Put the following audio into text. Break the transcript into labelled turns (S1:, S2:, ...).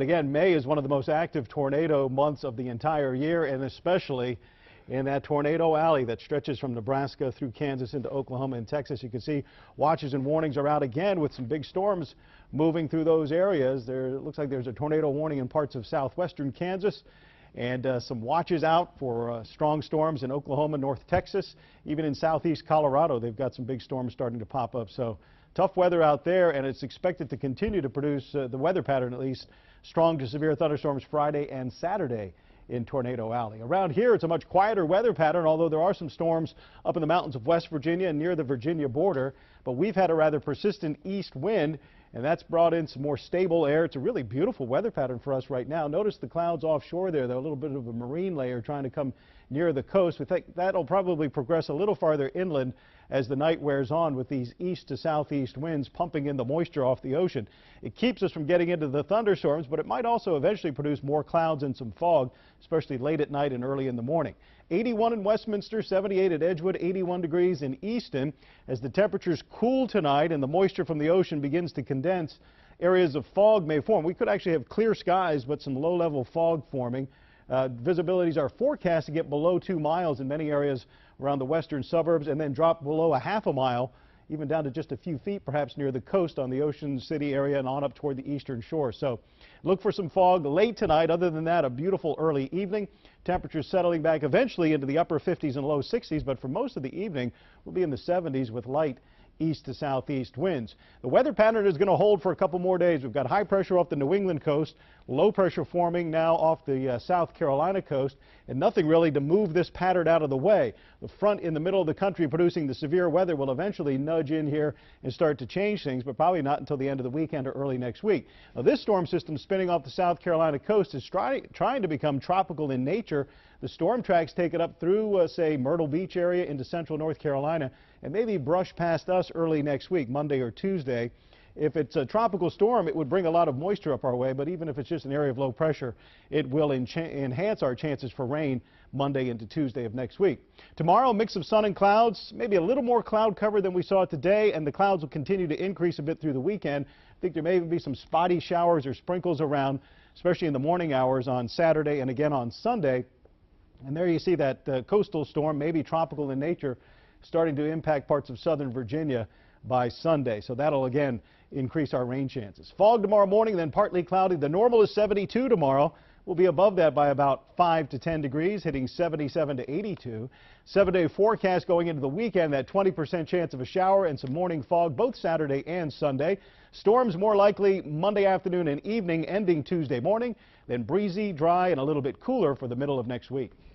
S1: But again, May is one of the most active tornado months of the entire year, and especially in that tornado alley that stretches from Nebraska through Kansas into Oklahoma and Texas. You can see watches and warnings are out again with some big storms moving through those areas. It looks like there's a tornado warning in parts of southwestern Kansas, and some watches out for strong storms in Oklahoma, North Texas, even in southeast Colorado. They've got some big storms starting to pop up. So tough weather out there, and it's expected to continue to produce the weather pattern, at least strong to severe thunderstorms Friday and Saturday in Tornado Alley. Around here, it's a much quieter weather pattern, although there are some storms up in the mountains of West Virginia and near the Virginia border. But we've had a rather persistent east wind, and that's brought in some more stable air. It's a really beautiful weather pattern for us right now. Notice the clouds offshore there. They're a little bit of a marine layer trying to come near the coast. We think that'll probably progress a little farther inland as the night wears on, with these east to southeast winds pumping in the moisture off the ocean. It keeps us from getting into the thunderstorms, but it might also eventually produce more clouds and some fog, especially late at night and early in the morning. 81 in Westminster, 78 at Edgewood, 81 degrees in Easton. As the temperatures cool tonight and the moisture from the ocean begins to condense, areas of fog may form. We could actually have clear skies, but some low-level fog forming. Visibilities are forecast to get below 2 miles in many areas around the western suburbs, and then drop below a half a mile, even down to just a few feet perhaps near the coast on the Ocean City area and on up toward the eastern shore. So look for some fog late tonight. Other than that, a beautiful early evening. Temperatures settling back eventually into the upper 50s and low 60s, but for most of the evening we'll be in the 70s with light east to southeast winds. The weather pattern is going to hold for a couple more days. We've got high pressure off the New England coast, low pressure forming now off the South Carolina coast, and nothing really to move this pattern out of the way. The front in the middle of the country producing the severe weather will eventually nudge in here and start to change things, but probably not until the end of the weekend or early next week. Now, this storm system spinning off the South Carolina coast is trying to become tropical in nature. The storm tracks take it up through, say, Myrtle Beach area into central North Carolina, and maybe brush past us early next week, Monday or Tuesday. If it's a tropical storm, it would bring a lot of moisture up our way, but even if it's just an area of low pressure, it will enhance our chances for rain Monday into Tuesday of next week. Tomorrow, a mix of sun and clouds, maybe a little more cloud cover than we saw today, and the clouds will continue to increase a bit through the weekend. I think there may even be some spotty showers or sprinkles around, especially in the morning hours on Saturday and again on Sunday. And there you see that coastal storm, maybe tropical in nature, starting to impact parts of southern Virginia by Sunday. So that'll again increase our rain chances. Fog tomorrow morning, then partly cloudy. The normal is 72 tomorrow. We'll be above that by about 5 to 10 degrees, hitting 77 to 82. 7-day forecast going into the weekend, that 20% chance of a shower and some morning fog both Saturday and Sunday. Storms more likely Monday afternoon and evening, ending Tuesday morning. Then breezy, dry, and a little bit cooler for the middle of next week.